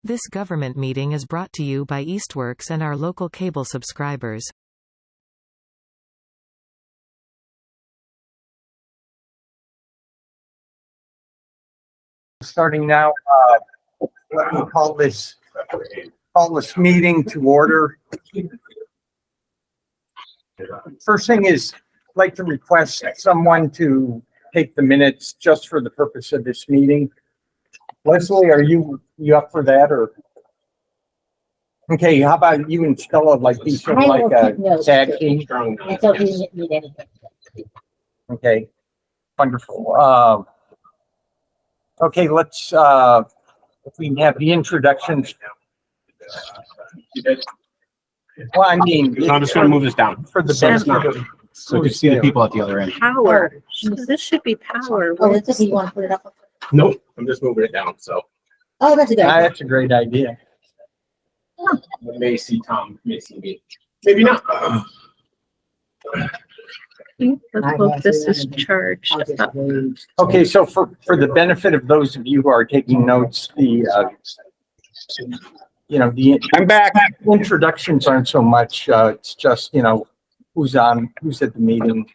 This government meeting is brought to you by Eastworks and our local cable subscribers. Starting now, let me call this meeting to order. First thing is, I'd like to request someone to take the minutes just for the purpose of this meeting. Leslie, are you up for that, or? Okay, how about you and Stella, like be sort of like a tag team? Until we need anything. Okay, wonderful. Okay, let's, if we can have the introductions. Well, I mean, I'm just gonna move this down for the so it's benefit not, of so you can see the people at the other end. Power. This should be power. Oh, it's just, you want to put it up? Nope, I'm just moving it down, so Oh, that's a good. idea. That's a great idea. you may see Tom, may see me. Maybe not. Let's hope this is charged up. Okay, so for the benefit of those of you who are taking notes, the I'm back. introductions aren't so much, it's just, who's at the meeting.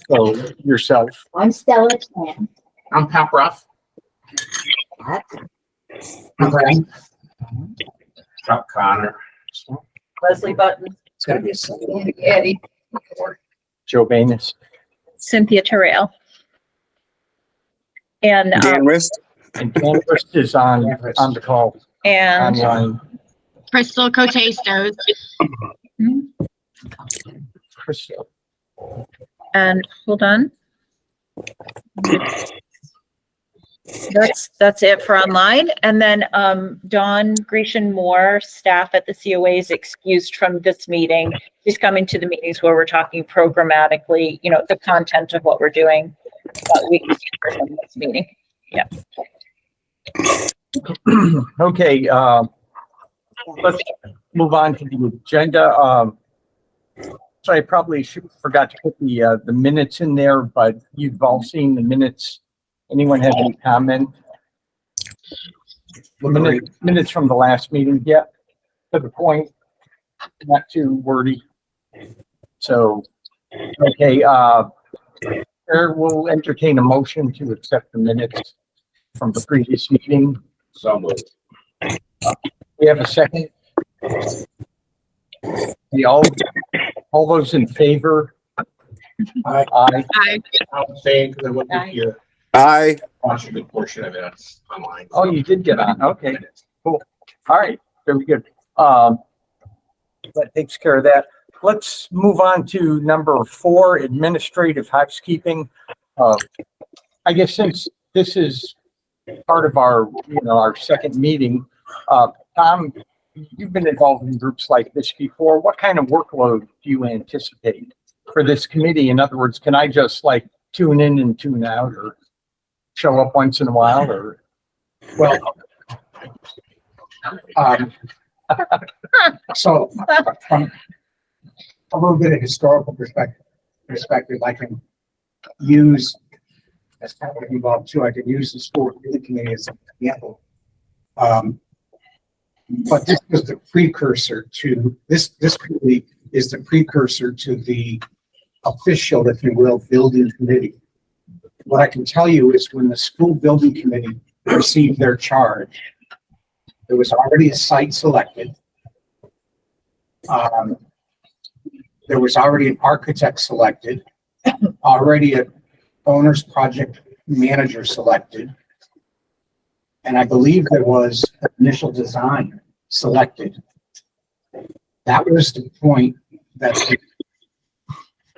So yourself. I'm Stella Chan. I'm Pat Ruff. I'm Brad. Chuck Connor. Leslie Button. It's gonna be a second. Eddie. Joe Banis. Cynthia Terrell. And, Dan Rist. And Canvas is on the call and online. Crystal Cote-Stos. Crystal. and hold on. That's it for online. And then Dawn Grecian Moore, staff at the COA, is excused from this meeting. She's coming to the meetings where we're talking programmatically, the content of what we're doing. But we can see her from this meeting. Yeah. Okay, let's move on to the agenda. So I probably forgot to put the minutes in there, but you've all seen the minutes. Anyone have any comment? The minutes from the last meeting, yeah, to the point, not too wordy. So, okay, Chair will entertain a motion to accept the minutes from the previous meeting. So moved. We have a second. All those in favor? Aye. Aye. I'm saying because I wasn't here. Aye. Watched a good portion of it online. Oh, you did get on. Okay, cool. All right, very good. That takes care of that. Let's move on to number 4, administrative housekeeping. I guess since this is part of our, our second meeting, Tom, you've been involved in groups like this before. What kind of workload do you anticipate for this committee? In other words, can I just like tune in and tune out, or show up once in a while, or? Well, so from a little bit of historical perspective, I can use, as kind of involved too, I can use the school committee as an example. But this was the precursor to this committee is the precursor to the official, if you will, building committee. What I can tell you is when the school building committee received their charge, there was already a site selected. There was already an architect selected, already an owner's project manager selected. And I believe there was an initial design selected. That was the point that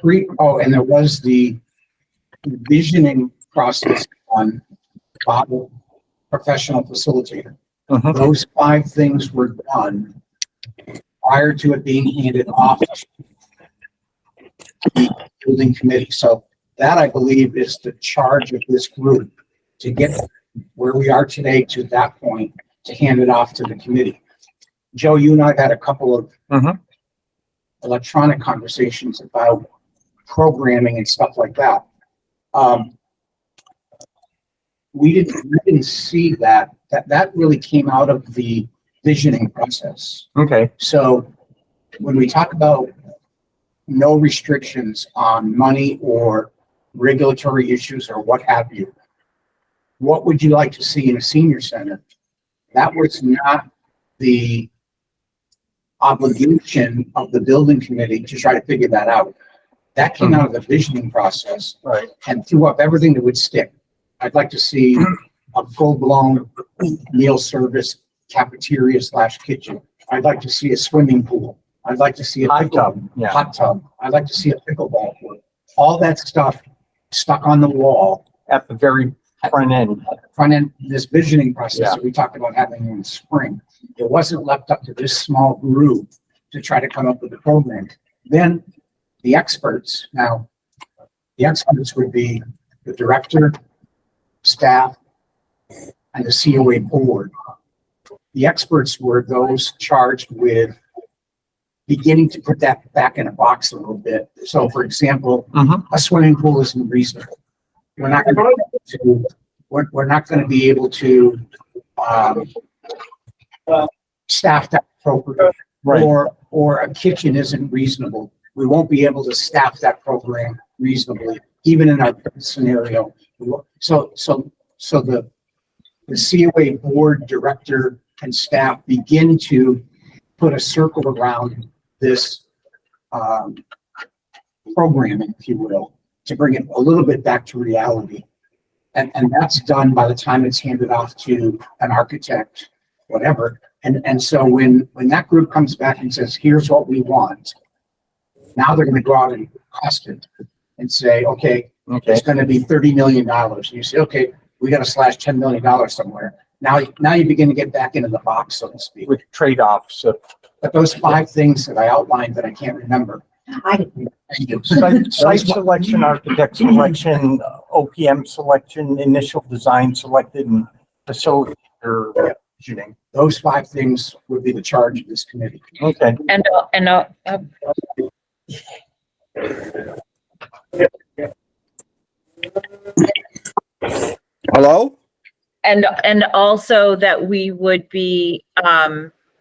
and there was the visioning process on Bob, professional facilitator. Those 5 things were done prior to it being handed off to the building committee. So that, I believe, is the charge of this group to get where we are today to that point, to hand it off to the committee. Joe, you and I have had a couple of electronic conversations about programming and stuff like that. We didn't see that that really came out of the visioning process. Okay. So when we talk about no restrictions on money or regulatory issues or what have you, what would you like to see in a senior center? That was not the obligation of the building committee to try to figure that out. That came out of the visioning process. Right. And threw up everything that would stick. I'd like to see a full-blown meal service cafeteria / kitchen. I'd like to see a swimming pool. I'd like to see a Hot tub. Yeah. hot tub. I'd like to see a pickleball court. All that stuff stuck on the wall. At the very front end. Front end, this visioning process Yeah. that we talked about having in spring. It wasn't left up to this small group to try to come up with a program. Then the experts, now, the experts would be the director, staff, and the COA board. The experts were those charged with beginning to put that back in a box a little bit. So for example, a swimming pool isn't reasonable. We're not going to, we're not going to be able to, staff that appropriately. Right. Or a kitchen isn't reasonable. We won't be able to staff that program reasonably, even in our current scenario. So the COA board, director, and staff begin to put a circle around this programming, if you will, to bring it a little bit back to reality. And that's done by the time it's handed off to an architect, whatever. And so when that group comes back and says, here's what we want, now they're going to go out and cost it and say, okay, it's going to be $30 million. And you say, okay, we got to slash $10 million somewhere. Now you begin to get back into the box, so to speak. With trade-offs. But those 5 things that I outlined that I can't remember. Site selection, architect selection, OPM selection, initial design selected, and facility or visioning. Those 5 things would be the charge of this committee. Okay. Hello? And also that we would be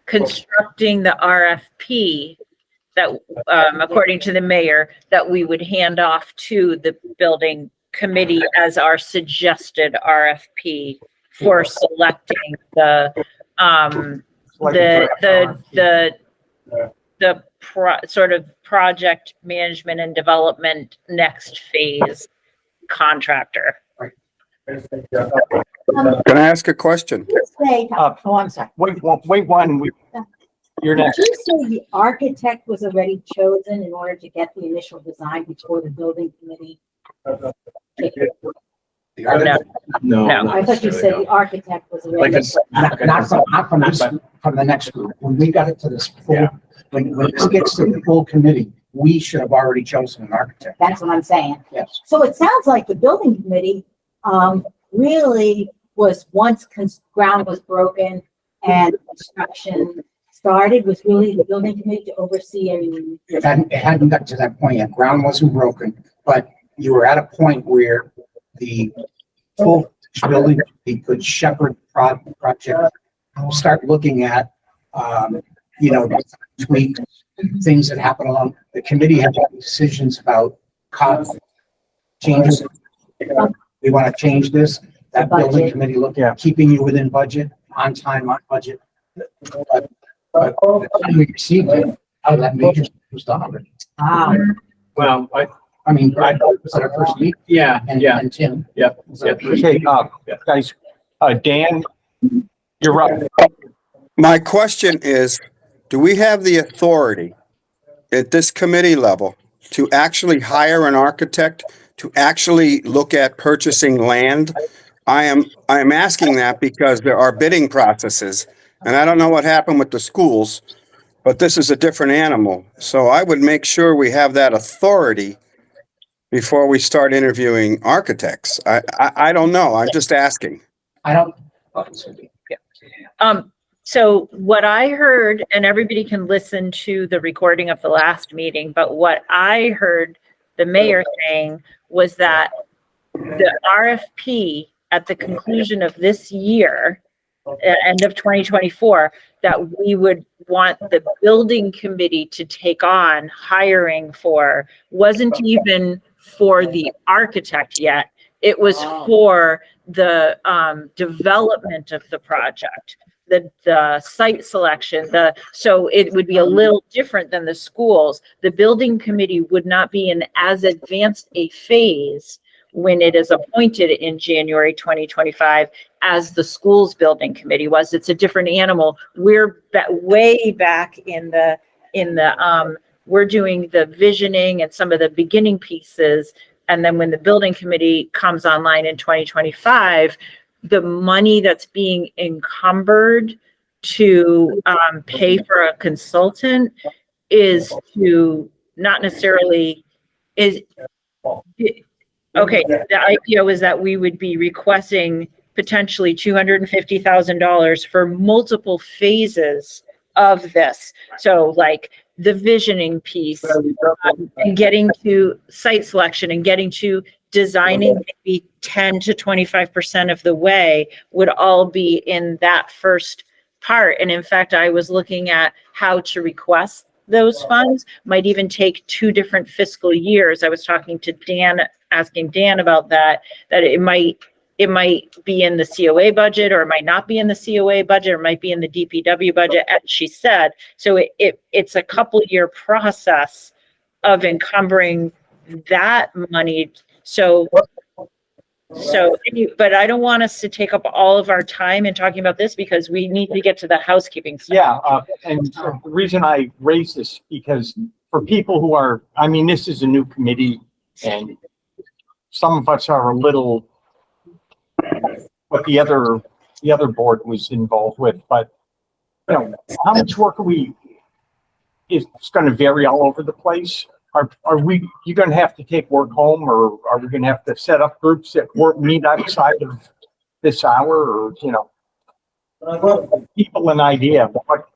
constructing the RFP that, according to the mayor, that we would hand off to the building committee as our suggested RFP for selecting the sort of project management and development next phase contractor. Can I ask a question? Say, oh, I'm sorry. Wait one. You're Did next. you say the architect was already chosen in order to get the initial design before the building committee? The architect, No. I thought you said the architect was already. not from the next group. When we got it to this full, when this gets to the full committee, we should have already chosen an architect. That's what I'm saying. Yes. So it sounds like the building committee, really was once ground was broken and construction started, was really the building committee to oversee everything. It hadn't got to that point yet. Ground wasn't broken, but you were at a point where the full building committee could shepherd the project, start looking at, tweaks, things that happen along. The committee had decisions about cost changes. We want to change this. That building committee looked at keeping you within budget, on time, on budget. But by the time we received it, how that major was done. Well, I mean, Brad was at our first meeting. And Tim. Okay, guys, Dan, you're up. My question is, do we have the authority at this committee level to actually hire an architect to actually look at purchasing land? I am asking that because there are bidding processes, and I don't know what happened with the schools, but this is a different animal. So I would make sure we have that authority before we start interviewing architects. I don't know. I'm just asking. I don't. So what I heard, and everybody can listen to the recording of the last meeting, but what I heard the mayor saying was that the RFP at the conclusion of this year end of 2024, that we would want the building committee to take on hiring for, wasn't even for the architect yet. It was for the development of the project, the site selection, so it would be a little different than the schools. The building committee would not be in as advanced a phase when it is appointed in January 2025 as the schools building committee was. It's a different animal. We're way back in the we're doing the visioning and some of the beginning pieces. And then when the building committee comes online in 2025, the money that's being encumbered to pay for a consultant is to not necessarily is, okay, the idea was that we would be requesting potentially $250,000 for multiple phases of this. So like the visioning piece, and getting to site selection and getting to designing maybe 10 to 25% of the way would all be in that first part. And in fact, I was looking at how to request those funds, might even take 2 different fiscal years. I was talking to Dan, asking Dan about that it might be in the COA budget, or it might not be in the COA budget, or it might be in the DPW budget, as she said. So it's a couple year process of encumbering that money. So, but I don't want us to take up all of our time in talking about this, because we need to get to the housekeeping stuff. Yeah, and the reason I raise this, because for people who are, I mean, this is a new committee, and some of us are a little, what the other board was involved with, but you know, how much work it's going to vary all over the place. Are you going to have to take work home, or are we going to have to set up groups that meet outside of this hour, or, you know, people an idea of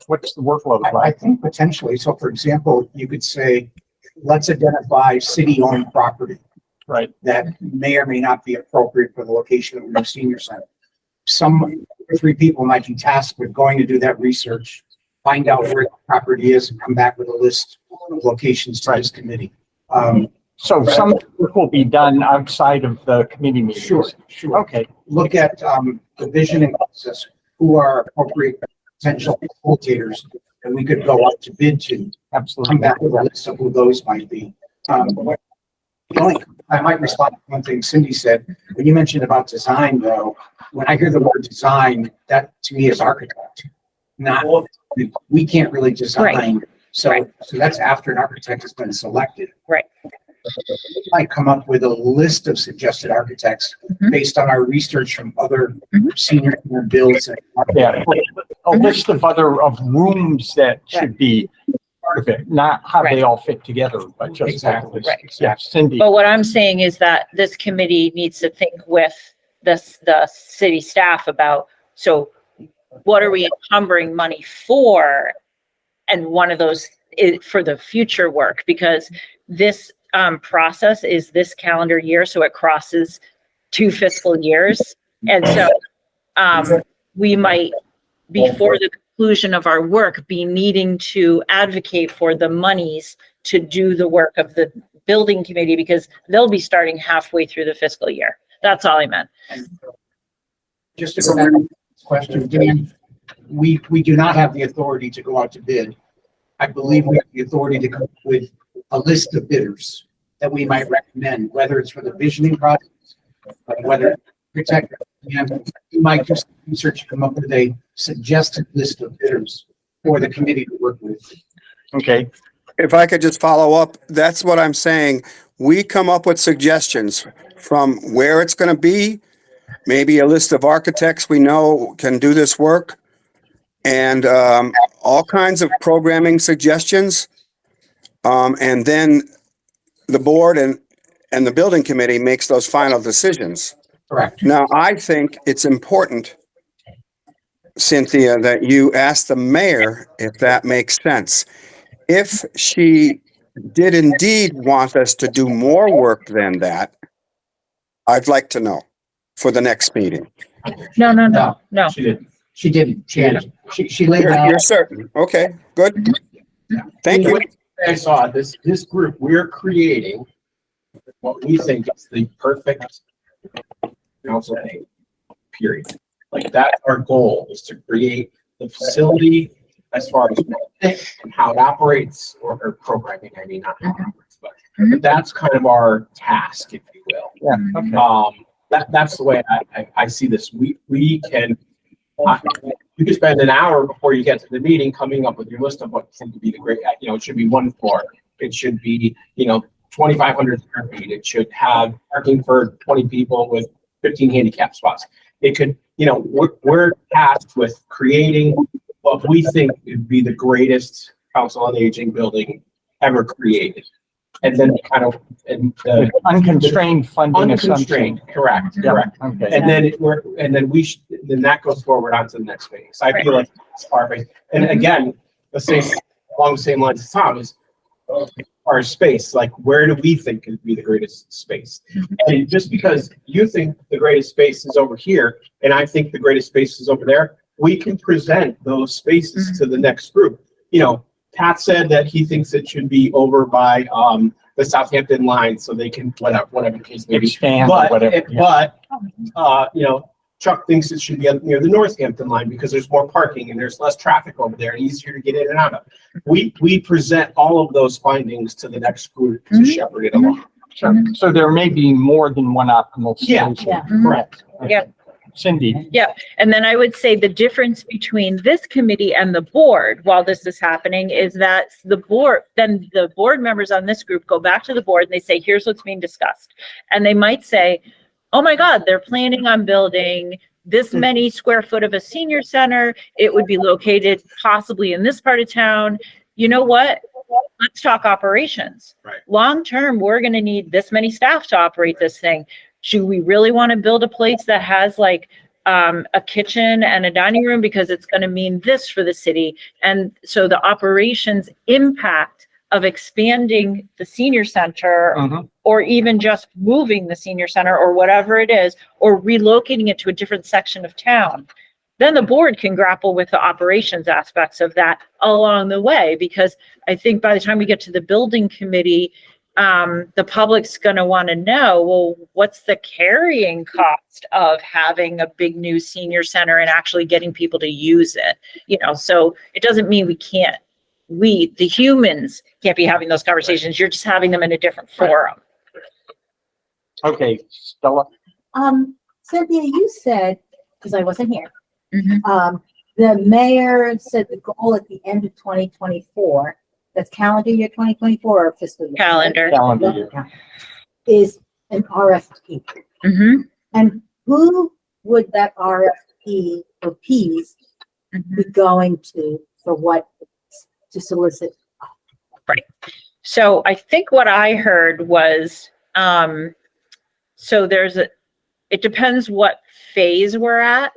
what's the workload I like? think potentially. So for example, you could say, let's identify city-owned property Right. that may or may not be appropriate for the location of the senior center. Some 3 people might be tasked with going to do that research, find out where the property is, and come back with a list of locations to this committee. So some work will be done outside of the committee meetings. Sure. Okay. Look at the visioning process, who are appropriate potential facilitators that we could go out to bid to. Absolutely. Come back with a list of who those might be. I might respond to one thing Cindy said. When you mentioned about design, though, when I hear the word design, that to me is architect. Not, we can't really design. Right. So that's after an architect has been selected. Right. We might come up with a list of suggested architects based on our research from other senior builds. Yeah, a list of rooms that should be part of it, not how they all fit together, but just Exactly. Right. Yeah, Cindy. But what I'm saying is that this committee needs to think with the city staff about, so what are we encumbering money for? And one of those is for the future work, because this process is this calendar year, so it crosses 2 fiscal years. And so we might, before the conclusion of our work, be needing to advocate for the monies to do the work of the building committee, because they'll be starting halfway through the fiscal year. That's all I meant. Just to go back to this question, Dan, we do not have the authority to go out to bid. I believe we have the authority to come up with a list of bidders that we might recommend, whether it's for the visioning process, whether protect, and you might just research, come up with a suggested list of bidders for the committee to work with. Okay. If I could just follow up, that's what I'm saying. We come up with suggestions from where it's going to be, maybe a list of architects we know can do this work, and all kinds of programming suggestions. And then the board and the building committee makes those final decisions. Correct. Now, I think it's important, Cynthia, that you ask the mayor if that makes sense. If she did indeed want us to do more work than that, I'd like to know for the next meeting. No. She did. She didn't. She laid it You're out. certain. Okay, good. Thank you. I saw this group, we're creating what we think is the perfect council name, period. Like that's our goal, is to create the facility as far as and how it operates, or programming, I mean, not how it operates, but that's kind of our task, if you will. Yeah, okay. That's the way I see this. We can, you can spend an hour before you get to the meeting coming up with your list of what you think would be the great, it should be 1 floor. It should be, 2,500 square feet. It should have parking for 20 people with 15 handicap spots. It could, we're tasked with creating what we think would be the greatest council on aging building ever created. And then With unconstrained funding assumption. unconstrained, correct. Okay. And then that goes forward onto the next phase. I feel like it's our phase. And again, along the same lines as Tom is our space. Like, where do we think would be the greatest space? And just because you think the greatest space is over here, and I think the greatest space is over there, we can present those spaces to the next group. Pat said that he thinks it should be over by the Southampton line, so they can whatever the case may be. Expand or whatever. Chuck thinks it should be near the Northampton line because there's more parking and there's less traffic over there and easier to get in and out of. We present all of those findings to the next group to shepherd it along. So there may be more than one optimal solution. Yeah. Correct. Yeah. Cindy. Yeah, and then I would say the difference between this committee and the board while this is happening is that the board members on this group go back to the board and they say, here's what's being discussed. And they might say, oh my God, they're planning on building this many square foot of a senior center. It would be located possibly in this part of town. You know what? Let's talk operations. Right. Long term, we're going to need this many staff to operate this thing. Do we really want to build a place that has like a kitchen and a dining room because it's going to mean this for the city? And so the operations impact of expanding the senior center or even just moving the senior center or whatever it is, or relocating it to a different section of town, then the board can grapple with the operations aspects of that along the way. Because I think by the time we get to the building committee, the public's going to want to know, well, what's the carrying cost of having a big new senior center and actually getting people to use it? So it doesn't mean we, the humans, can't be having those conversations. You're just having them in a different forum. Okay, Stella. Cynthia, you said, because I wasn't here, the mayor said the goal at the end of 2024, that's calendar year 2024 or fiscal year? Calendar. Calendar year. Is an RFP. And who would that RFP or Ps be going to for what to solicit? Right. So I think what I heard was, it depends what phase we're at.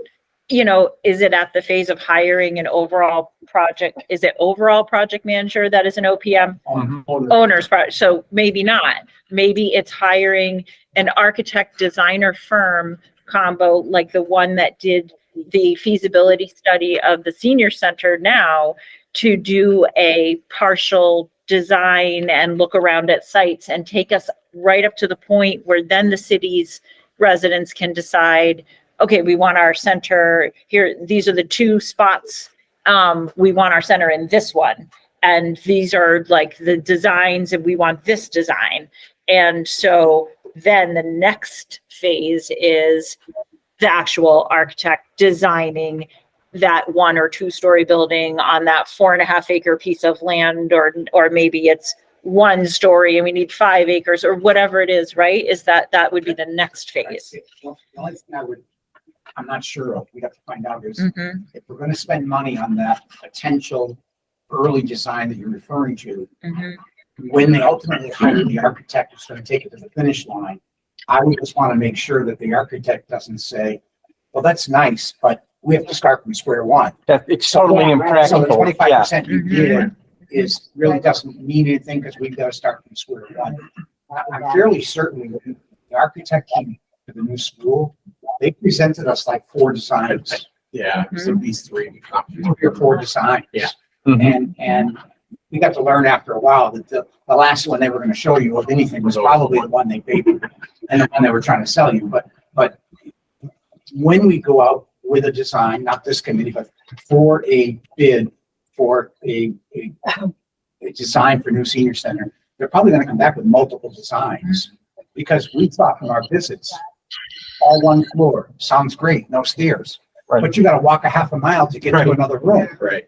Is it at the phase of hiring an overall project? Is it overall project manager that is an OPM? Owner's project. So maybe not. Maybe it's hiring an architect designer firm combo, like the one that did the feasibility study of the senior center now, to do a partial design and look around at sites and take us right up to the point where then the city's residents can decide, okay, we want our center here. These are the 2 spots. We want our center in this one. And these are like the designs and we want this design. And so then the next phase is the actual architect designing that 1 or 2 story building on that 4.5 acre piece of land, or maybe it's 1 story and we need 5 acres or whatever it is, right? Is that would be the next phase. The only thing I'm not sure of, we have to find out is if we're going to spend money on that potential early design that you're referring to, when they ultimately hire the architect who's going to take it to the finish line, I would just want to make sure that the architect doesn't say, well, that's nice, but we have to start from square one. That it's totally impractical. So the 25% you did really doesn't mean anything because we've got to start from square one. I'm fairly certain the architect came to the new school. They presented us like 4 designs Yeah, there's at least three. 3 or 4 designs. Yeah. And we got to learn after a while that the last one they were gonna show you of anything was probably the one they paid for and the one they were trying to sell you. But when we go out with a design, not this committee, but for a bid for a design for new senior center, they're probably gonna come back with multiple designs. Because we thought from our visits, all one floor, sounds great, no stairs. Right. But you gotta walk a half a mile to get to another room. Right.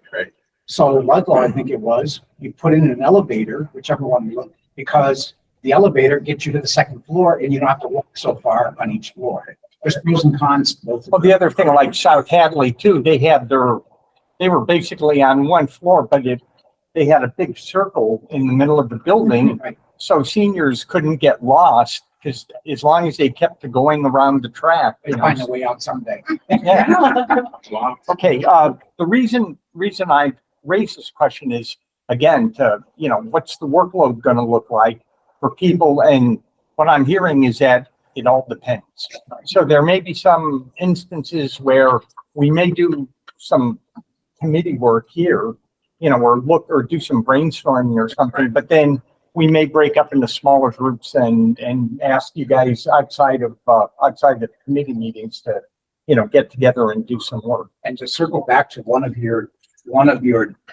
So Ludlow, I think it was, you put in an elevator, whichever one you look, because the elevator gets you to the second floor and you don't have to walk so far on each floor. There's pros and cons to both of Well, them. the other thing, like South Hadley too, they were basically on one floor, but they had a big circle in the middle of the building. Right. So seniors couldn't get lost because as long as they kept going around the track. They find a way out someday. Yeah. Wow. Okay, the reason I raise this question is, again, what's the workload gonna look like for people? And what I'm hearing is that it all depends. So there may be some instances where we may do some committee work here, or do some brainstorming or something, but then we may break up into smaller groups and ask you guys outside of the committee meetings to, get together and do some work. And to circle back to one of your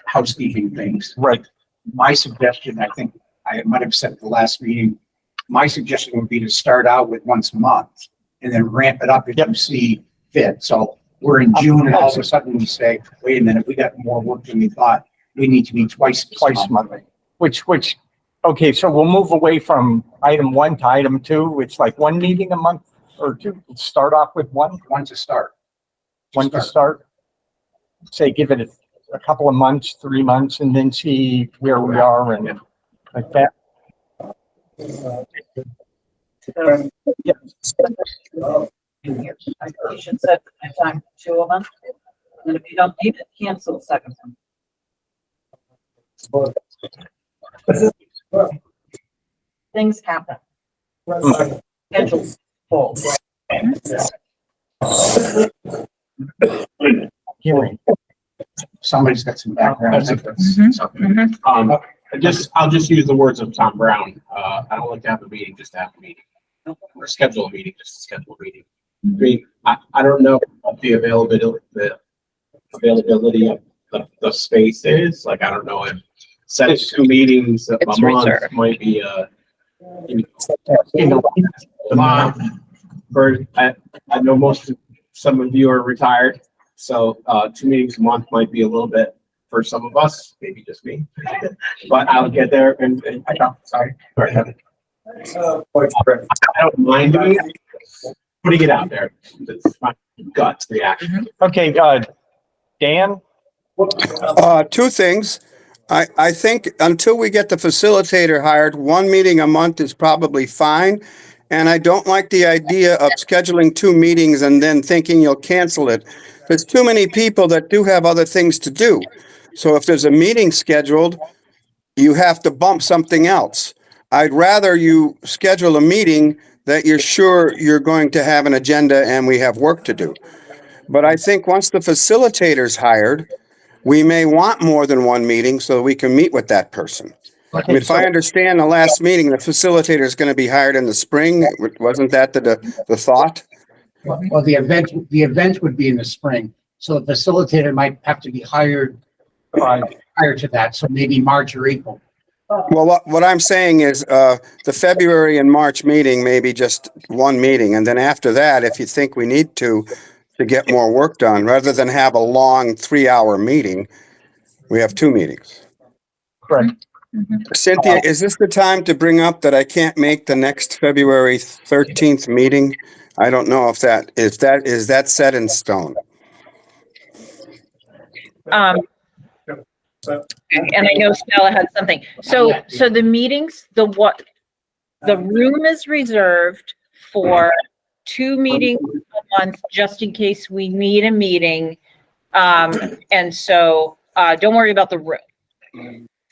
housekeeping things, Right. my suggestion, I think I might have said at the last meeting, my suggestion would be to start out with once a month and then ramp it up if you see fit. So we're in June and all of a sudden we say, wait a minute, we got more work than we thought. We need to meet twice Twice monthly, which, okay, so we'll move away from item 1 to item 2. It's like one meeting a month or two. Start off with one to start. to start. Say, give it a couple of months, 3 months, and then see where we are and like that. You should set a time for 2 a month, and if you don't need it, cancel the second one. Things happen. Schedules full. Hearing. Somebody's got some background. I'll just use the words of Tom Brown. I don't like to have a meeting just to have a meeting. Or schedule a meeting just to schedule a meeting. I mean, I don't know what the availability of the space is. Like, I don't know if setting 2 meetings a It's month reserved. might be a lot. I know some of you are retired, so 2 meetings a month might be a little bit for some of us, maybe just me. But I'll get there and I don't mind doing it. Putting it out there. It's my gut reaction. Okay, Dan? 2 things. I think until we get the facilitator hired, 1 meeting a month is probably fine. And I don't like the idea of scheduling 2 meetings and then thinking you'll cancel it. There's too many people that do have other things to do. So if there's a meeting scheduled, you have to bump something else. I'd rather you schedule a meeting that you're sure you're going to have an agenda and we have work to do. But I think once the facilitator's hired, we may want more than 1 meeting so we can meet with that person. Okay, If I understand the last meeting, the facilitator is going to be hired in the spring. Wasn't that the thought? Well, the event would be in the spring, so the facilitator might have to be hired prior to that, so maybe March or April. Well, what I'm saying is the February and March meeting, maybe just 1 meeting. And then after that, if you think we need to get more work done, rather than have a long 3-hour meeting, we have 2 meetings. Correct. Cynthia, is this the time to bring up that I can't make the next February 13th meeting? I don't know if that set in stone. And I know Stella had something. So the meetings, the room is reserved for 2 meetings a month, just in case we need a meeting. And so, don't worry about the room.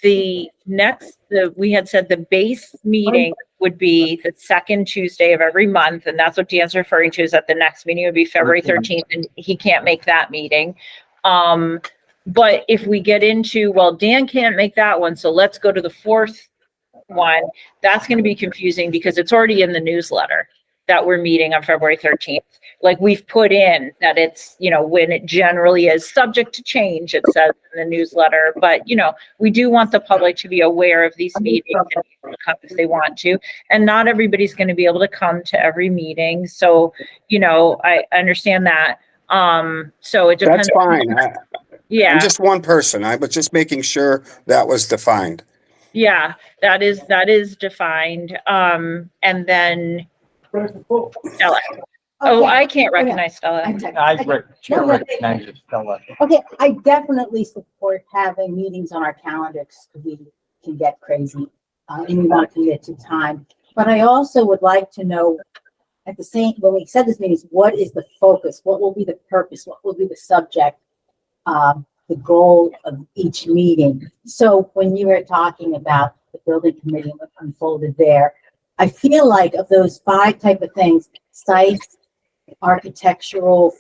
We had said the base meeting would be the second Tuesday of every month, and that's what Dan's referring to, is that the next meeting would be February 13th, and he can't make that meeting. But if we get into, well, Dan can't make that one, so let's go to the fourth one, that's going to be confusing because it's already in the newsletter that we're meeting on February 13th. Like, we've put in that it's, when it generally is subject to change, it says in the newsletter, but we do want the public to be aware of these meetings and be able to come if they want to. And not everybody's going to be able to come to every meeting. So, I understand that. So it depends. That's fine. Yeah. I'm just one person. I was just making sure that was defined. Yeah, that is defined. And then Stella. Oh, I can't recognize Stella. I recognize Stella. Okay, I definitely support having meetings on our calendars because we can get crazy and we want to commit to time. But I also would like to know when we set this meetings, what is the focus? What will be the purpose? What will be the subject? The goal of each meeting. So when you were talking about the building committee and what unfolded there, I feel like of those 5 type of things, sites, architectural,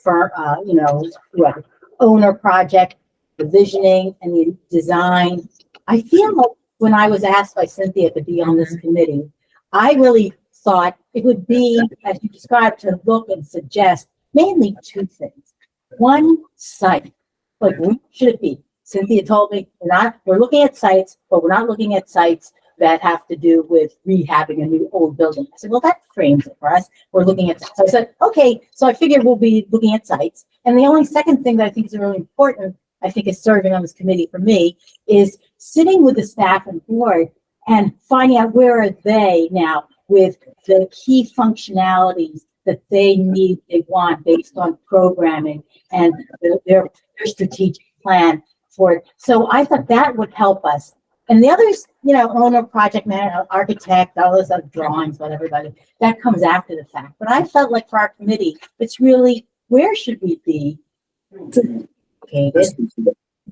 owner project, the visioning and the design. I feel like when I was asked by Cynthia to be on this committee, I really thought it would be, as you described, to look and suggest mainly 2 things. One, site. Like, what should it be? Cynthia told me we're looking at sites, but we're not looking at sites that have to do with rehabbing a new old building. I said, well, that frames it for us. We're looking at sites. So I said, okay, so I figured we'll be looking at sites. And the only second thing that I think is really important, I think is serving on this committee for me, is sitting with the staff and board and finding out where are they now with the key functionalities that they need, they want based on programming and their strategic plan for it. So I thought that would help us. And the others, owner, project manager, architect, all those other drawings, whatever, that comes after the fact. But I felt like for our committee, it's really, where should we be located?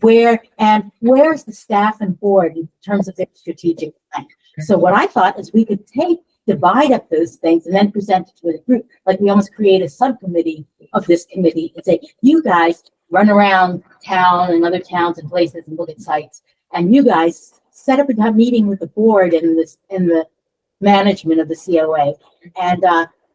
Where's the staff and board in terms of their strategic plan? So what I thought is we could divide up those things and then present it to the group. Like, we almost create a subcommittee of this committee and say, you guys run around town and other towns and places and look at sites. And you guys set up a meeting with the board and the management of the COA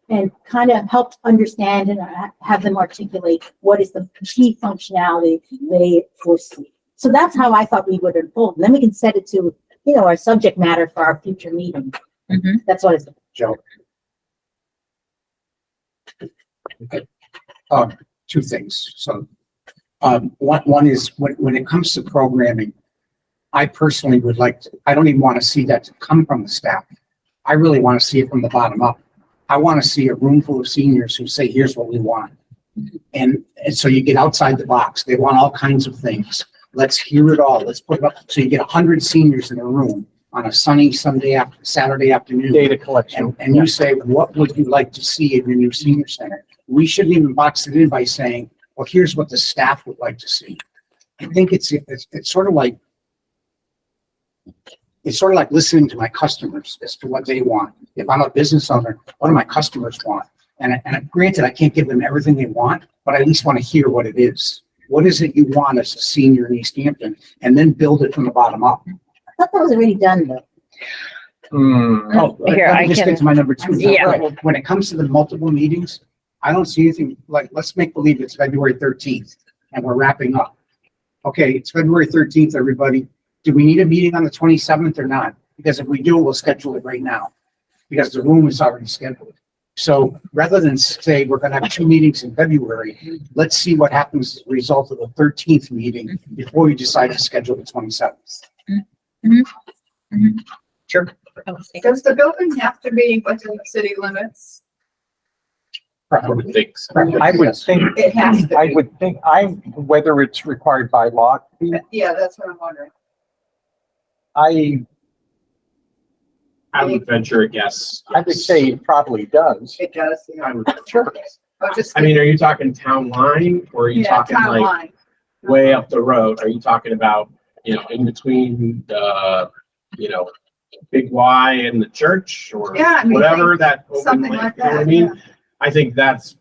and kind of help understand and have them articulate what is the key functionality they foresee. So that's how I thought we would unfold. And then we can set it to, our subject matter for our future meeting. Mm-hmm. That's what it's. Joe. 2 things. So one is when it comes to programming, I personally would I don't even want to see that to come from the staff. I really want to see it from the bottom up. I want to see a room full of seniors who say, here's what we want. And so you get outside the box. They want all kinds of things. Let's hear it all. Let's put it up. So you get 100 seniors in a room on a sunny Saturday afternoon. Data collection. And you say, what would you like to see in your new senior center? We shouldn't even box it in by saying, well, here's what the staff would like to see. I think it's sort of like listening to my customers as to what they want. If I'm a business owner, what do my customers want? And granted, I can't give them everything they want, but I at least want to hear what it is. What is it you want as a senior in Easthampton? And then build it from the bottom up. I thought that was already done, though. Here, let me just get to my number 2. Yeah. Right. When it comes to the multiple meetings, I don't see anything like, let's make believe it's February 13th and we're wrapping up. Okay, it's February 13th, everybody. Do we need a meeting on the 27th or not? Because if we do, we'll schedule it right now because the room is already scheduled. So rather than say we're going to have 2 meetings in February, let's see what happens as a result of the 13th meeting before we decide to schedule the 27th. Mm-hmm. Mm-hmm. Sure. Does the building have to be within the city limits? I would think so. I would think, It has to I be. would think, whether it's required by law. Yeah, that's what I'm wondering. I would venture a guess. would say it probably does. It does. I would venture a guess. Just I mean, are you talking town line or are you talking town like line. way up the road? Are you talking about, in between the, big Y in the church or Yeah, I mean, whatever that. open something mic, like you know what I that, mean? yeah. I think that's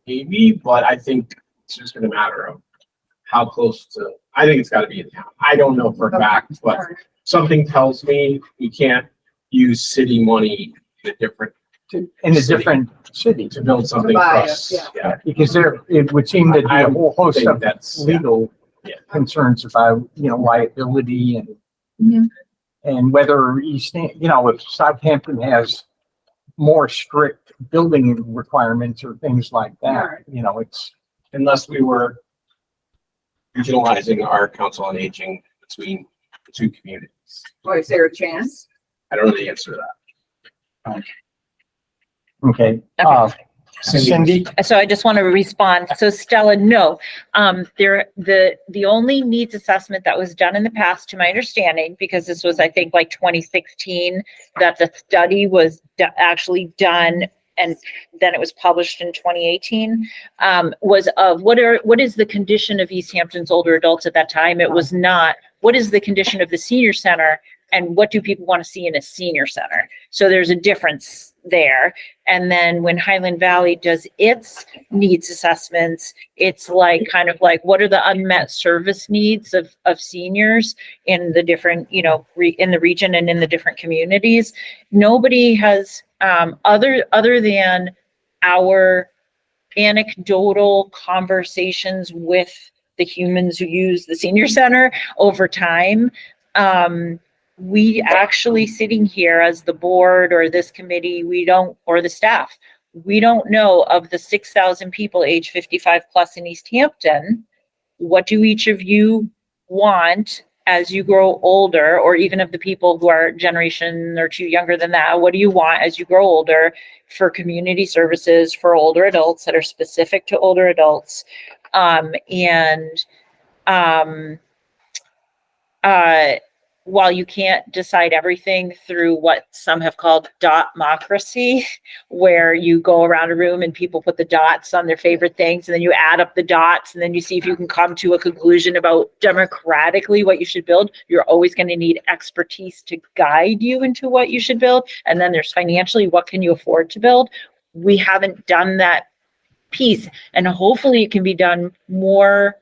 maybe, but I think it's just gonna matter of how close to, I think it's gotta be in town. I don't know for a fact, but something tells me we can't use city money in a different, In a City. different city. to build something for buy it, us. yeah. Yeah. Because it would seem to be I a whole host think of that's, legal Yeah. concerns about, liability and Mhm. and whether if Southampton has more strict building requirements or things like that, it's, unless we were regionalizing our council on aging between the two communities. Or is there a chance? I don't know the answer to that. okay. Cindy? So I just want to respond. So Stella, no, the only needs assessment that was done in the past, to my understanding, because this was, I think, like 2016, that the study was actually done, and then it was published in 2018, was of what is the condition of Easthampton's older adults at that time? It was not, what is the condition of the senior center, and what do people want to see in a senior center? So there's a difference there. And then when Highland Valley does its needs assessments, it's like kind of like, what are the unmet service needs of seniors in the different, in the region and in the different communities? Nobody has, other than our anecdotal conversations with the humans who use the senior center over time, we actually, sitting here as the board or this committee, or the staff, we don't know, of the 6,000 people age 55 plus in Easthampton, what do each of you want as you grow older, or even of the people who are a generation or two younger than that, what do you want as you grow older for community services for older adults that are specific to older adults? While you can't decide everything through what some have called dotmocracy, where you go around a room and people put the dots on their favorite things, and then you add up the dots, and then you see if you can come to a conclusion about democratically what you should build, you're always going to need expertise to guide you into what you should build. And then there's financially, what can you afford to build? We haven't done that piece, and hopefully it can be done more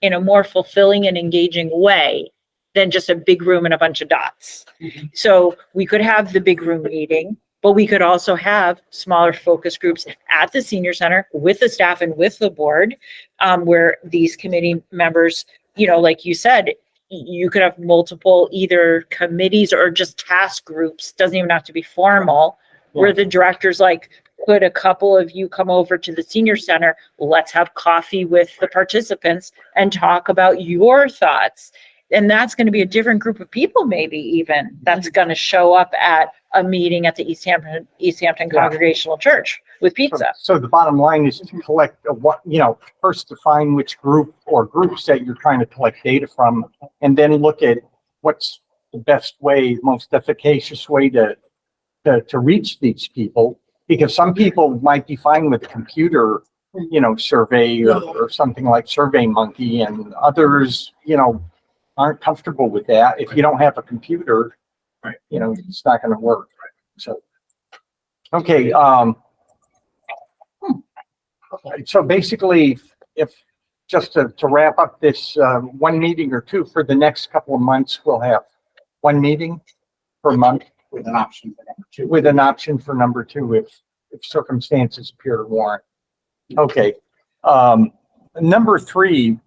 in a more fulfilling and engaging way than just a big room and a bunch of dots. Mm-hmm. So we could have the big room meeting, but we could also have smaller focus groups at the senior center with the staff and with the board, where these committee members, like you said, you could have multiple either committees or just task groups, doesn't even have to be formal, where the director's like, could a couple of you come over to the senior center? Let's have coffee with the participants and talk about your thoughts. And that's going to be a different group of people, maybe even, that's going to show up at a meeting at the Easthampton Congregational Church with pizza. So the bottom line is to collect first define which group or groups that you're trying to collect data from, and then look at what's the best way, most efficacious way to reach these people. Because some people might be fine with a computer, survey or something like SurveyMonkey, and others, aren't comfortable with that. If you don't have a computer, right, it's not going to work. So, okay. So basically, if just to wrap up this one meeting or two for the next couple of months, we'll have one meeting per month with an option for number two. with an option for number two if circumstances appear to warrant. Okay. Number three,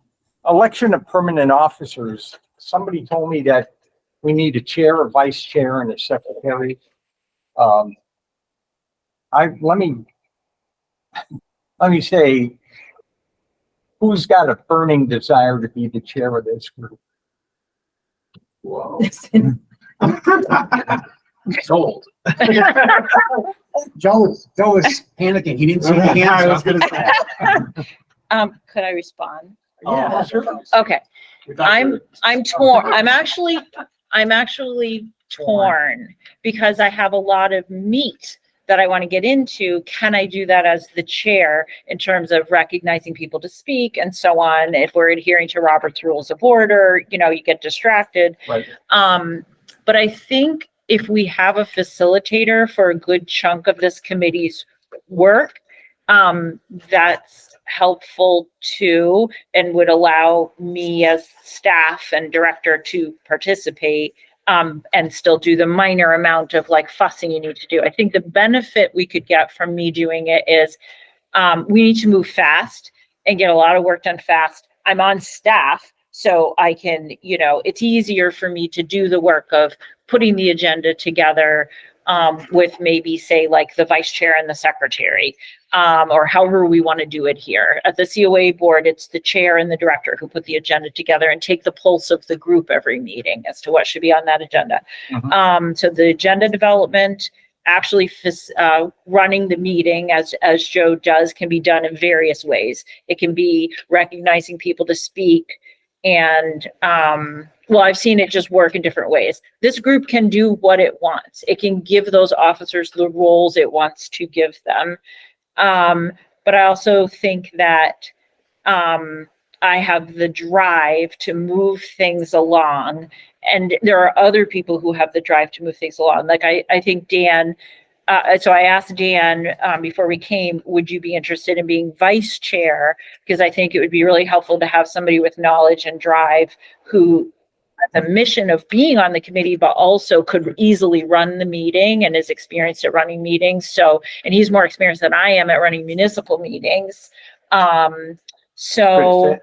election of permanent officers. Somebody told me that we need a chair, a vice chair, and a secretary. Let me say, who's got a burning desire to be the chair of this group? Whoa. Sold. Joe was panicking. He didn't see the hands. I was gonna say. Could I respond? Yeah, sure. Okay. I'm torn. I'm actually torn because I have a lot of meat that I want to get into. Can I do that as the chair in terms of recognizing people to speak and so on? If we're adhering to Robert's Rules of Order, you get distracted. Right. But I think if we have a facilitator for a good chunk of this committee's work, that's helpful too, and would allow me as staff and director to participate, and still do the minor amount of like fussing you need to do. I think the benefit we could get from me doing it is, we need to move fast and get a lot of work done fast. I'm on staff, so I can, it's easier for me to do the work of putting the agenda together, with maybe say like the vice chair and the secretary, or however we want to do it here. At the COA board, it's the chair and the director who put the agenda together and take the pulse of the group every meeting as to what should be on that agenda. So the agenda development, actually running the meeting as Joe does, can be done in various ways. It can be recognizing people to speak, and well, I've seen it just work in different ways. This group can do what it wants. It can give those officers the roles it wants to give them. But I also think that I have the drive to move things along, and there are other people who have the drive to move things along. Like I think Dan, so I asked Dan before we came, would you be interested in being vice chair? Because I think it would be really helpful to have somebody with knowledge and drive who has a mission of being on the committee, but also could easily run the meeting and is experienced at running meetings. So, and he's more experienced than I am at running municipal meetings. So,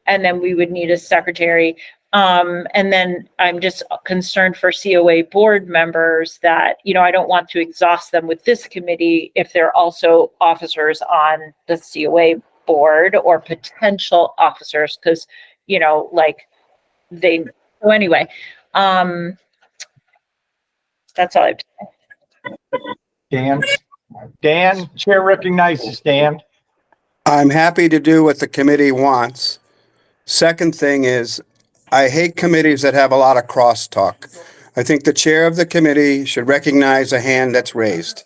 and then we would need a secretary. And then I'm just concerned for COA board members that, I don't want to exhaust them with this committee if they're also officers on the COA board or potential officers, because, so anyway, that's all I have to say. Dan, chair recognizes Dan. I'm happy to do what the committee wants. Second thing is, I hate committees that have a lot of crosstalk. I think the chair of the committee should recognize a hand that's raised.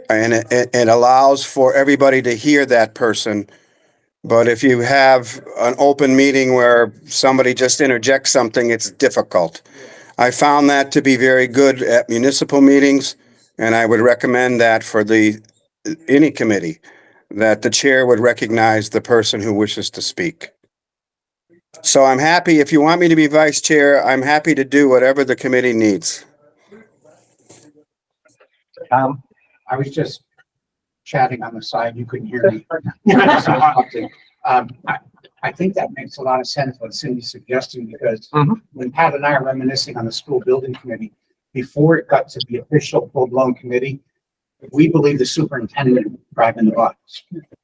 And it allows for everybody to hear that person. But if you have an open meeting where somebody just interjects something, it's difficult. I found that to be very good at municipal meetings, and I would recommend that for any committee, that the chair would recognize the person who wishes to speak. So I'm happy, if you want me to be vice chair, I'm happy to do whatever the committee needs. I was just chatting on the side. You couldn't hear me. I think that makes a lot of sense what Cindy's suggesting, because when Pat and I are reminiscing on the school building committee, before it got to the official full-blown committee, we believe the superintendent driving the bus,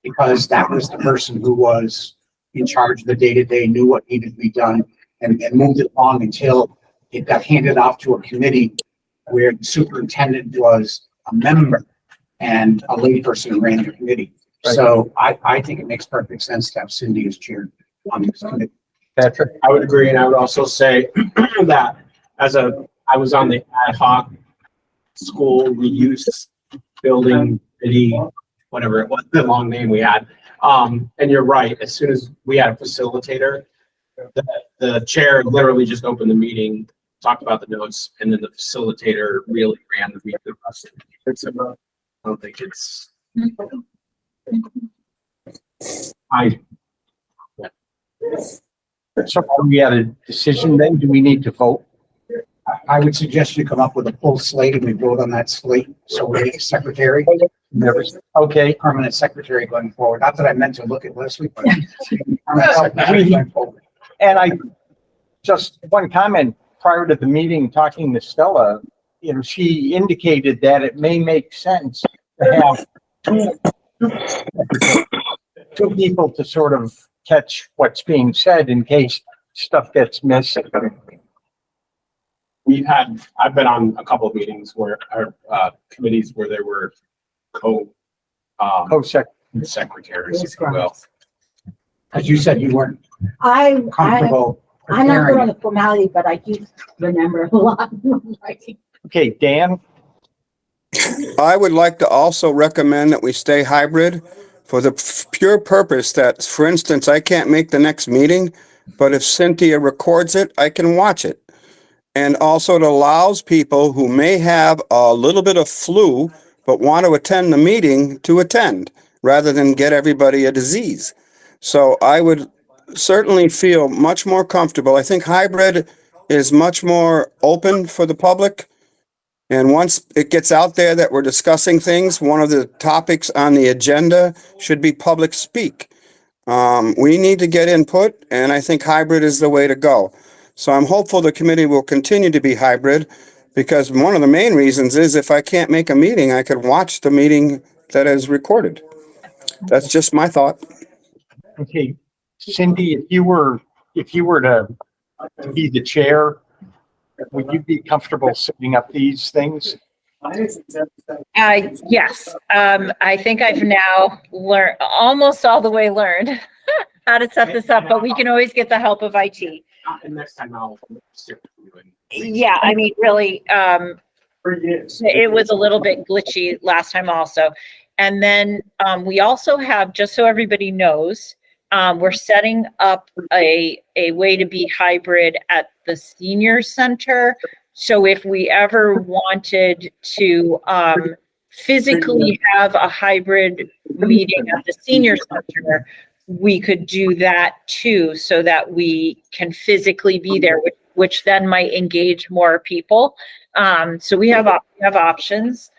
because that was the person who was in charge of the day-to-day, knew what needed to be done, and moved it along until it got handed off to a committee where the superintendent was a member and a layperson who ran the committee. Right. So I think it makes perfect sense to have Cindy as chair on this committee. Patrick? I would agree, and I would also say that I was on the ad hoc school reuse building committee, whatever it was, the long name we had. And you're right, as soon as we had a facilitator, the chair literally just opened the meeting, talked about the notes, and then the facilitator really ran the meeting. I don't think it's. So are we at a decision then? Do we need to vote? I would suggest you come up with a full slate and we vote on that slate. So we need a secretary. Okay. Permanent secretary going forward. Not that I meant to look at last week, but permanent secretary going forward. And I just one comment prior to the meeting, talking to Stella, she indicated that it may make sense to have two people to sort of catch what's being said in case stuff gets missed. I've been on a couple of meetings where our committees where there were secretaries, if you will. As you said, you weren't I'm comfortable. not good on the formality, but I do remember a lot. Okay, Dan? I would like to also recommend that we stay hybrid for the pure purpose that, for instance, I can't make the next meeting, but if Cynthia records it, I can watch it. And also it allows people who may have a little bit of flu but want to attend the meeting to attend, rather than get everybody a disease. So I would certainly feel much more comfortable. I think hybrid is much more open for the public. And once it gets out there that we're discussing things, one of the topics on the agenda should be public speak. We need to get input, and I think hybrid is the way to go. So I'm hopeful the committee will continue to be hybrid, because one of the main reasons is if I can't make a meeting, I could watch the meeting that is recorded. That's just my thought. Okay, Cindy, if you were to be the chair, would you be comfortable setting up these things? Yes, I think I've now learned, almost all the way learned how to set this up, but we can always get the help of IT. And next time I'll stick with you and. Yeah, I mean, really, it was a little bit glitchy last time also. And then we also have, just so everybody knows, we're setting up a way to be hybrid at the senior center. So if we ever wanted to physically have a hybrid meeting at the senior center, we could do that too, so that we can physically be there, which then might engage more people. So we have options.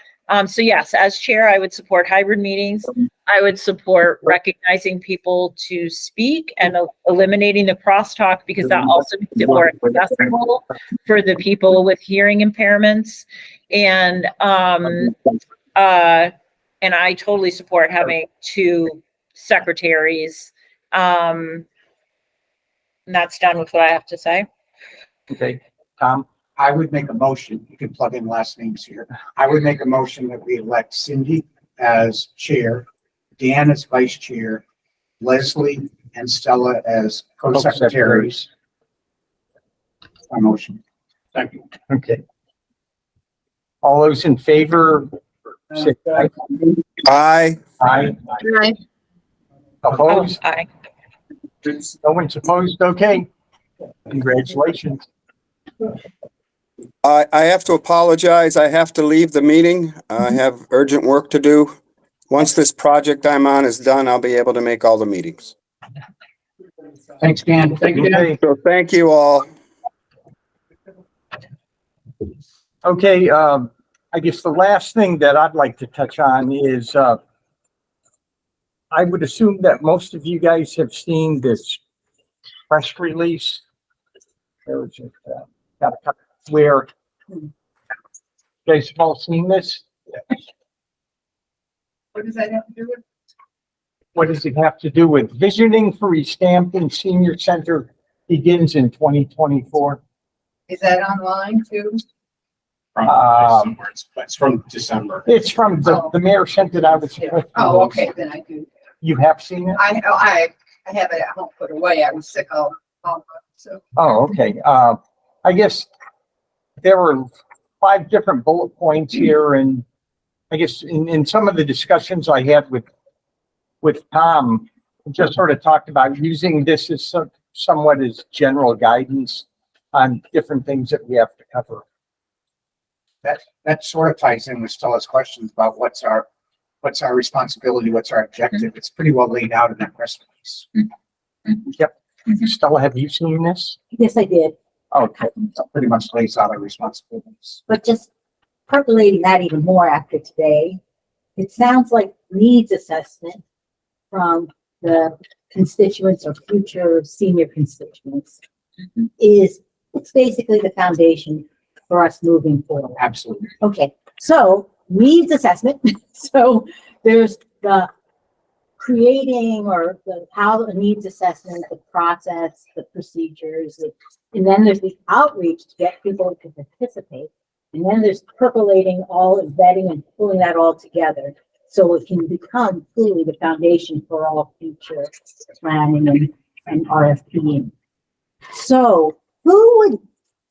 So yes, as chair, I would support hybrid meetings. I would support recognizing people to speak and eliminating the crosstalk, because that also makes it more accessible for the people with hearing impairments. And I totally support having 2 secretaries. And that's done with what I have to say. Okay, Tom? I would make a motion, you can plug in last names here. I would make a motion that we elect Cindy as chair, Dan as vice chair, Leslie and Stella as co-secretaries. My motion. Thank you. Okay. All those in favor? Say aye. Aye. Aye. Aye. Opposed? Aye. No one's opposed? Okay. Congratulations. I have to apologize. I have to leave the meeting. I have urgent work to do. Once this project I'm on is done, I'll be able to make all the meetings. Thanks, Dan. Thank you. Okay. So thank you all. Okay, I guess the last thing that I'd like to touch on is, I would assume that most of you guys have seen this press release. There was it, where you guys have all seen this? What does that have to do with? What does it have to do with visioning for Easthampton Senior Center begins in 2024? Is that online too? It's from December. It's from the mayor sent it out. Oh, okay, then I do. You have seen it? I have it at home put away. I was sick all month, so. Oh, okay. I guess there were 5 different bullet points here, and I guess in some of the discussions I had with Tom, just sort of talked about using this as somewhat as general guidance on different things that we have to cover. That sort of ties in with Stella's questions about what's our responsibility, what's our objective. It's pretty well laid out in that press release. Yep. Stella, have you seen this? Yes, I did. Okay. It pretty much lays out our responsibilities. But just percolating that even more after today, it sounds like needs assessment from the constituents or future senior constituents it's basically the foundation for us moving forward. Absolutely. Okay, so needs assessment. So there's the creating or how the needs assessment, the process, the procedures, and then there's the outreach to get people to participate. And then there's percolating all and vetting and pulling that all together. So it can become clearly the foundation for all future planning and RFPing. So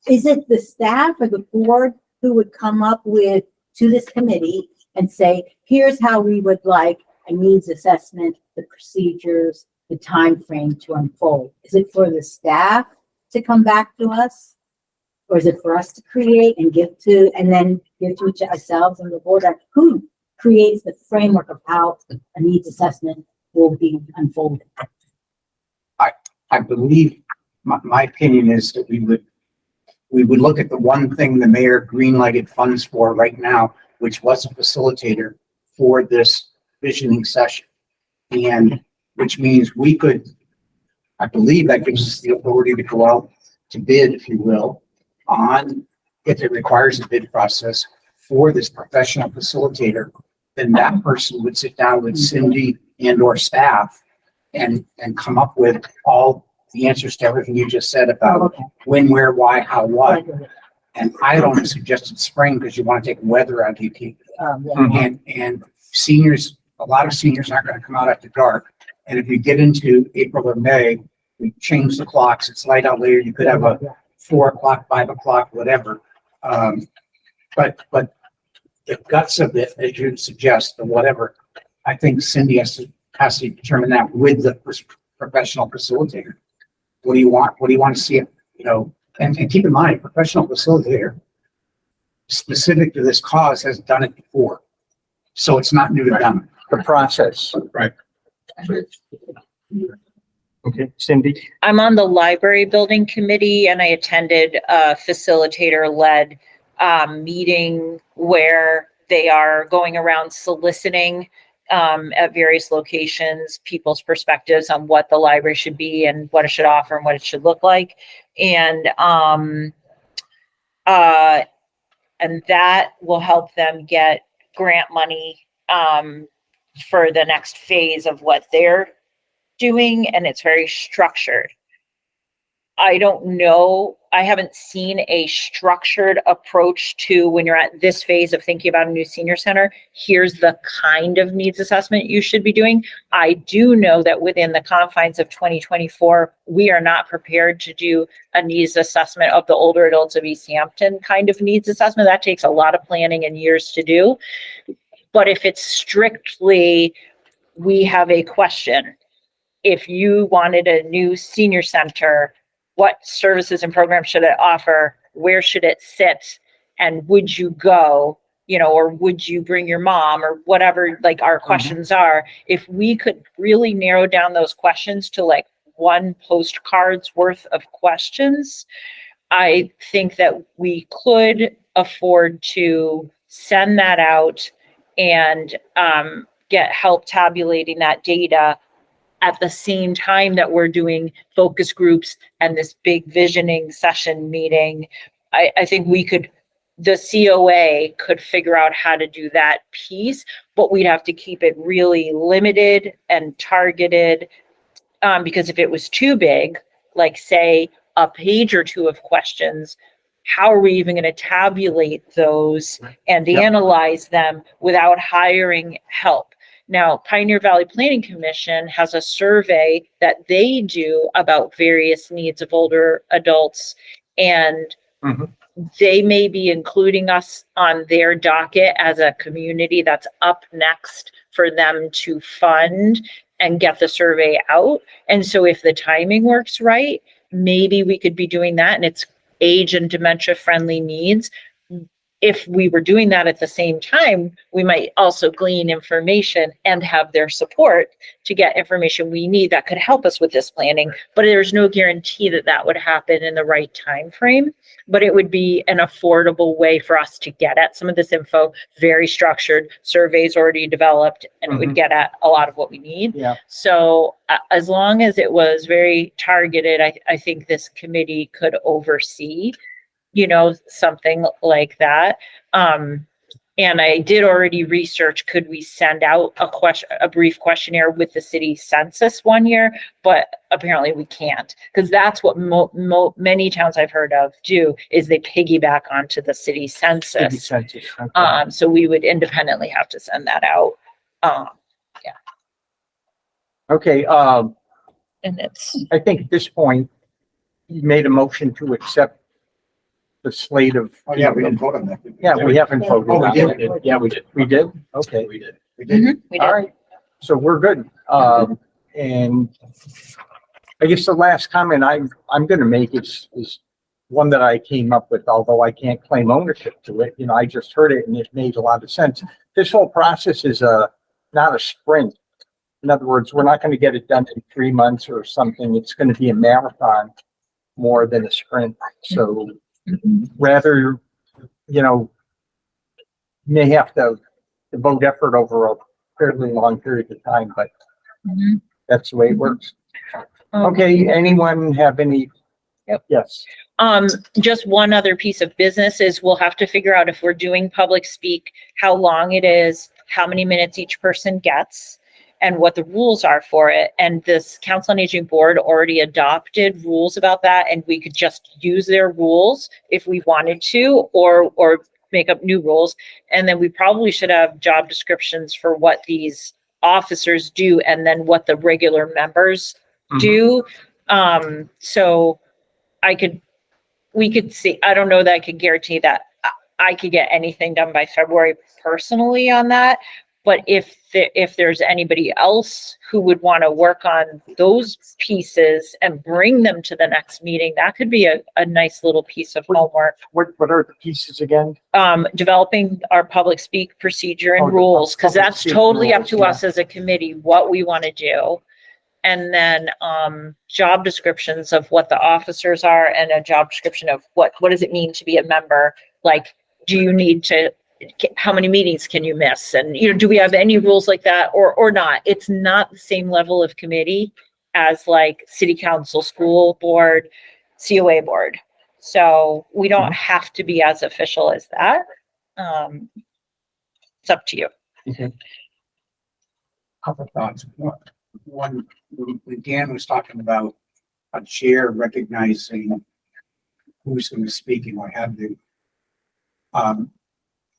is it the staff or the board who would come up with to this committee and say, here's how we would like a needs assessment, the procedures, the time frame to unfold? Is it for the staff to come back to us? Or is it for us to create and give to, and then give to each ourselves and the board? Like, who creates the framework of how a needs assessment will be unfolded? I believe, my opinion is that we would look at the one thing the mayor green-lighted funds for right now, which was a facilitator for this visioning session. And which means we could, I believe that gives us the authority to go out to bid, if you will, on, if it requires a bid process for this professional facilitator, then that person would sit down with Cindy and or staff and come up with all the answers to everything you just said about when, where, why, how, what. And I had only suggested spring because you want to take weather out of you. And seniors, a lot of seniors aren't going to come out after dark. And if you get into April or May, we change the clocks. It's light out later. You could have a 4 o'clock, 5 o'clock, whatever. But the guts of it, as you suggest, or whatever, I think Cindy has to determine that with the professional facilitator. What do you want? What do you want to see? You know, and keep in mind, professional facilitator specific to this cause has done it before. So it's not new to them. The process. Right. Okay, Cindy? I'm on the library building committee and I attended a facilitator-led meeting where they are going around soliciting at various locations people's perspectives on what the library should be and what it should offer and what it should look like. And that will help them get grant money for the next phase of what they're doing, and it's very structured. I don't know, I haven't seen a structured approach to when you're at this phase of thinking about a new senior center, here's the kind of needs assessment you should be doing. I do know that within the confines of 2024, we are not prepared to do a needs assessment of the older adults of Easthampton kind of needs assessment. That takes a lot of planning and years to do. But if it's strictly, we have a question, if you wanted a new senior center, what services and programs should it offer? Where should it sit? And would you go, or would you bring your mom or whatever, like our questions are? If we could really narrow down those questions to like one postcard's worth of questions, I think that we could afford to send that out and get help tabulating that data at the same time that we're doing focus groups and this big visioning session meeting. I think the COA could figure out how to do that piece, but we'd have to keep it really limited and targeted, because if it was too big, like say a page or two of questions, how are we even going to tabulate those and analyze them without hiring help? Now, Pioneer Valley Planning Commission has a survey that they do about various needs of older adults, and they may be including us on their docket as a community that's up next for them to fund and get the survey out. And so if the timing works right, maybe we could be doing that, and it's age and dementia friendly needs. If we were doing that at the same time, we might also glean information and have their support to get information we need that could help us with this planning. But there's no guarantee that that would happen in the right time frame. But it would be an affordable way for us to get at some of this info, very structured, surveys already developed, and it would get at a lot of what we need. Yeah. So as long as it was very targeted, I think this committee could oversee something like that. And I did already research, could we send out a brief questionnaire with the city census one year, but apparently we can't, because that's what many towns I've heard of do, is they piggyback onto the city census. So we would independently have to send that out. Okay. And I think at this point, you made a motion to accept the slate of. Oh, yeah, we didn't vote on that. Yeah, we haven't voted. Oh, we on did. it. Yeah, we did. We did? Okay. We did. We did. we All did. right. So we're good. And I guess the last comment I'm going to make is one that I came up with, although I can't claim ownership to it. I just heard it and it made a lot of sense. This whole process is not a sprint. In other words, we're not going to get it done in 3 months or something. It's going to be a marathon more than a sprint. So rather, may have to devote effort over a fairly long period of time, but that's the way it works. Okay, anyone have any? Yep. Yes. Just one other piece of business is we'll have to figure out if we're doing public speak, how long it is, how many minutes each person gets, and what the rules are for it. And this Council on Aging Board already adopted rules about that, and we could just use their rules if we wanted to, or make up new rules. And then we probably should have job descriptions for what these officers do and then what the regular members do. So we could see, I don't know that I could guarantee that I could get anything done by February personally on that. But if there's anybody else who would want to work on those pieces and bring them to the next meeting, that could be a nice little piece of homework. What are the pieces again? Developing our public speak procedure and Oh, the rules, because public that's speak totally up rules, to us as a committee, what we want to do. And then job descriptions of what the officers are and a job description of what does it mean to be a member? Like, do you need to, how many meetings can you miss? And, do we have any rules like that or not? It's not the same level of committee as like city council, school board, COA board. So we don't have to be as official as that. It's up to you. Couple thoughts. One, when Dan was talking about a chair recognizing who's going to speak and what have you.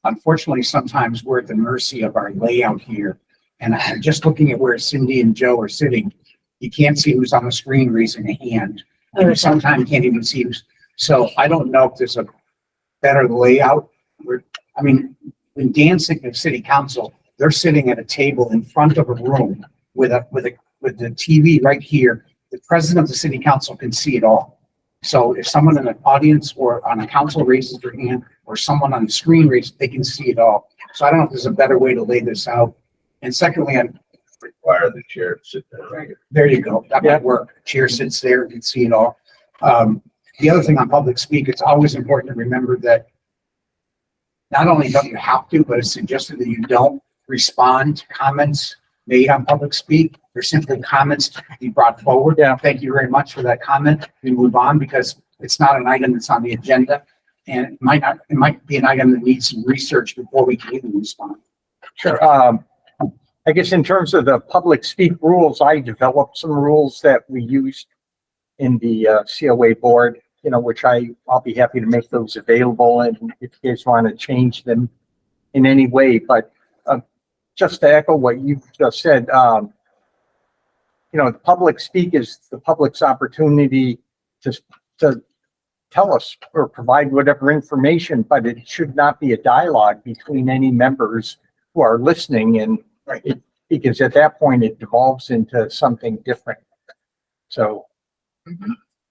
Unfortunately, sometimes we're at the mercy of our layout here. And I'm just looking at where Cindy and Joe are sitting. You can't see who's on the screen raising a hand. And you sometimes can't even see who's. So I don't know if there's a better layout. When Dan's thinking of city council, they're sitting at a table in front of a room with the TV right here. The president of the city council can see it all. So if someone in the audience or on a council raises their hand or someone on the screen raises, they can see it all. So I don't know if there's a better way to lay this out. And secondly, I require the chair to sit there. Right? There you go. That might work. Chair sits there, can see it all. The other thing on public speak, it's always important to remember that not only don't you have to, but it's suggested that you don't respond to comments made on public speak. They're simply comments to be brought forward. Yeah. Thank you very much for that comment. We move on because it's not an item that's on the agenda, and it might be an item that needs some research before we can even respond. Sure. I guess in terms of the public speak rules, I developed some rules that we used in the COA board, which I'll be happy to make those available. And if you guys want to change them in any way, but just to echo what you just said, the public speak is the public's opportunity to tell us or provide whatever information, but it should not be a dialogue between any members who are listening, and because at that point it devolves into something different. So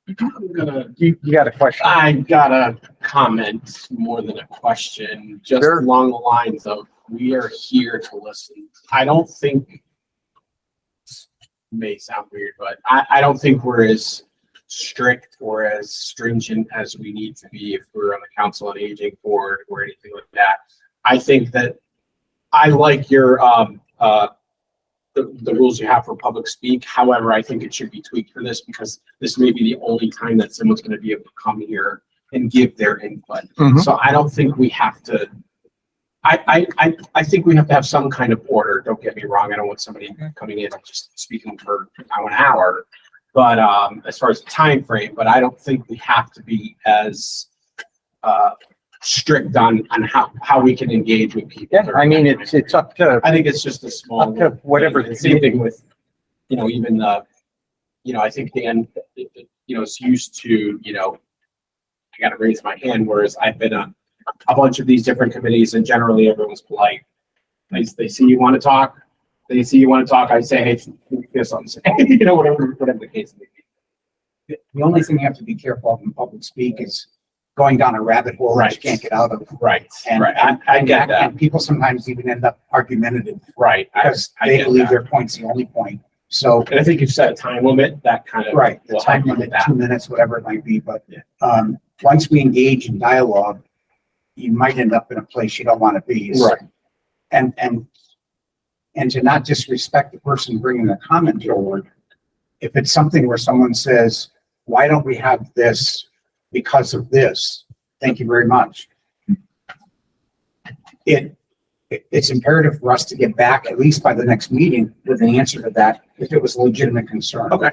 you got a question? I got a comment more than a question, just along the lines of we are here to listen. I don't think, may sound weird, but I don't think we're as strict or as stringent as we need to be if we're on the Council on Aging board or anything like that. I think that I like your the rules you have for public speak. However, I think it should be tweaked for this because this may be the only time that someone's going to be able to come here and give their input. So I don't think we have to. I think we have to have some kind of order. Don't get me wrong. I don't want somebody coming in and just speaking for an hour. But as far as the time frame, but I don't think we have to be as strict on how we can engage with people. Yeah, I mean, it's up to. I think it's just a small. Up to whatever. The same thing with, even I think Dan, is used to, I got to raise my hand, whereas I've been on a bunch of these different committees, and generally everyone's polite. They see you want to talk. They see you want to talk. I say, hey, here's something. Whatever the case may be. The only thing you have to be careful of in public speak is going down a rabbit hole that you Right. can't get out of. Right, And, right. I get that. And people sometimes even end up argumentative Right. because I they get believe that. their point's the only point. So, And I think you've set a time limit, that kind of. right, the will time help you limit, with that. 2 minutes, whatever it might be, but, Yeah. once we engage in dialogue, you might end up in a place you don't want to be. Right. And to not disrespect the person bringing a comment forward, if it's something where someone says, why don't we have this because of this? Thank you very much. It's imperative for us to get back, at least by the next meeting, with an answer to that, if it was a legitimate concern. Okay.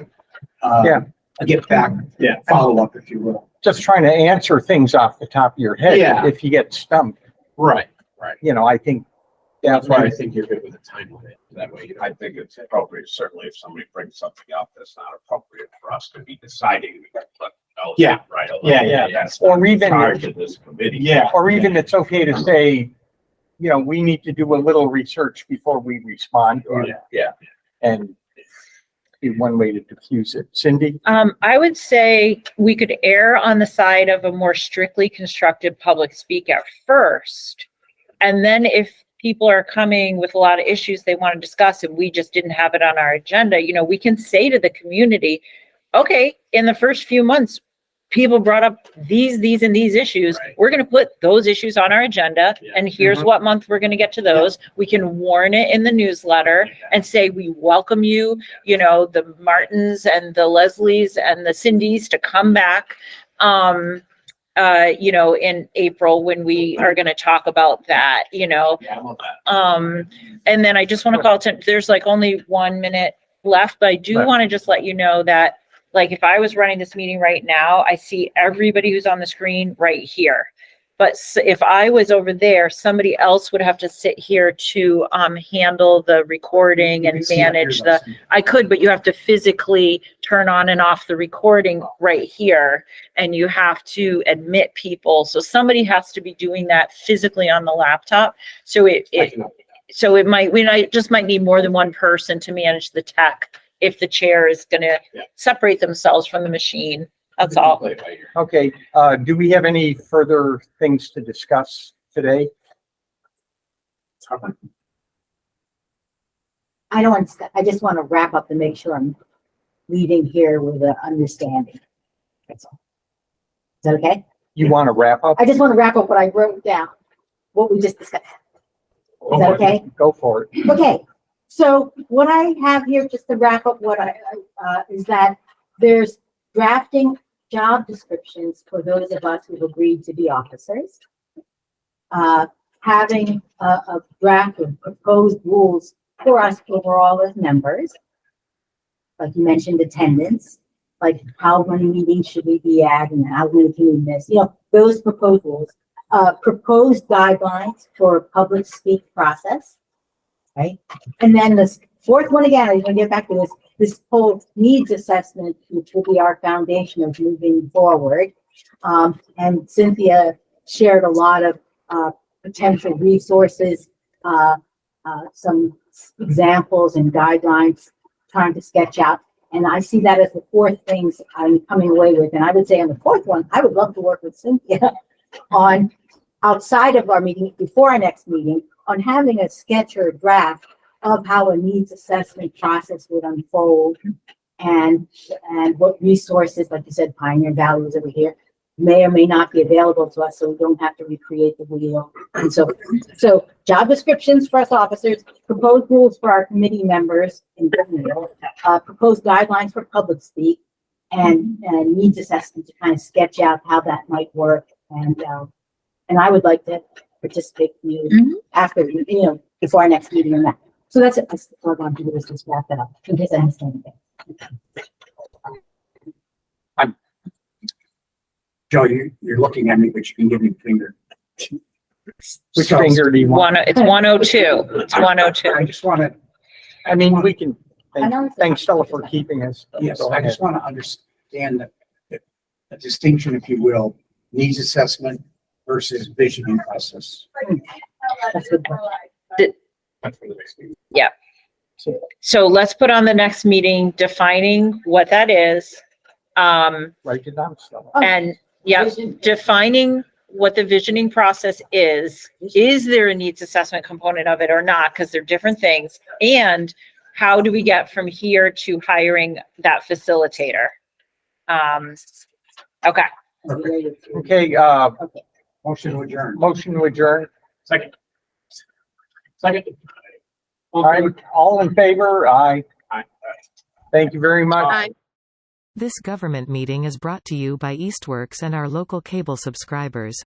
Yeah. Get back, Yeah. follow up, if you will. Just trying to answer things off the top of your head. Yeah. If you get stumped, Right. I think. That's why I think you're good with the time limit. That way, I think it's appropriate, certainly if somebody brings something up that's not appropriate for us to be deciding. We can let them know, Yeah. Right. Yeah. That's Or not even- charge of this committee. Yeah. Or even it's okay to say, we need to do a little research before we respond. Yeah. And be one way to diffuse it. Cindy? I would say we could err on the side of a more strictly constructed public speak at first. And then if people are coming with a lot of issues they want to discuss and we just didn't have it on our agenda, we can say to the community, okay, in the first few months, people brought up these and these issues. Right. We're going to put those issues on our agenda, Yeah. and here's what month we're going to get to those. We can warn it in the newsletter and say, we welcome you, the Martins and the Leslies and the Cindys to come back, in April when we are going to talk about that, Yeah, I love that. and then I just want to call attention, there's like only 1 minute left, but I do Right. want to just let you know that, like, if I was running this meeting right now, I see everybody who's on the screen right here. But if I was over there, somebody else would have to sit here to handle the recording and manage I could, but you have to physically turn on and off the recording right here, and you have to admit people. So somebody has to be doing that physically on the laptop. So it might just might need more than one person to manage the tech if the chair is going to separate themselves from the machine. That's all. Play it by ear. Okay, do we have any further things to discuss today? I just want to wrap up to make sure I'm leaving here with an understanding. That's all. Is that okay? You want to wrap up? I just want to wrap up what I wrote down, what we just discussed. Is that okay? Go for it. Okay, so what I have here, just to wrap up is that there's drafting job descriptions for those of us who've agreed to be officers. Having a draft of proposed rules for us overall as members. Like you mentioned, attendance, like how many meetings should we be at and how many can we miss? Those proposed rules. Proposed guidelines for public speak process, right? And then this fourth one again, I'm going to get back to this whole needs assessment, which will be our foundation of moving forward. And Cynthia shared a lot of potential resources, some examples and guidelines, trying to sketch out. And I see that as the fourth things I'm coming away with. And I would say on the fourth one, I would love to work with Cynthia on outside of our meeting, before our next meeting, on having a sketch or a draft of how a needs assessment process would unfold and what resources, like you said, Pioneer Valley is over here, may or may not be available to us, so we don't have to recreate the wheel. And so job descriptions for us officers, proposed rules for our committee members in general, proposed guidelines for public speak, and needs assessment to kind of sketch out how that might work. And I would like to participate with you after, before our next meeting on that. So that's it. That's all I'm going to do is just wrap that up in case I missed anything. Joe, you're looking at me, but you can give me the finger. Which finger do you want? It's 102. It's 102. I just want to, I mean, we can, I know it's- thanks Stella for keeping us. yes, Go I ahead. just want to understand that a distinction, if you will, needs assessment versus visioning process. That's good. That's for the next meeting. So let's put on the next meeting defining what that is Write it down. Stella. Okay. And yeah, Vision. defining what the visioning process is. Is there a needs assessment component of it or not? Because they're different things. And how do we get from here to hiring that facilitator? Okay. Okay, Okay. Motion to adjourn. motion to adjourn. Second. Second. All right, all in favor? Aye. Aye. Thank you very much. Aye. This government meeting is brought to you by Eastworks and our local cable subscribers.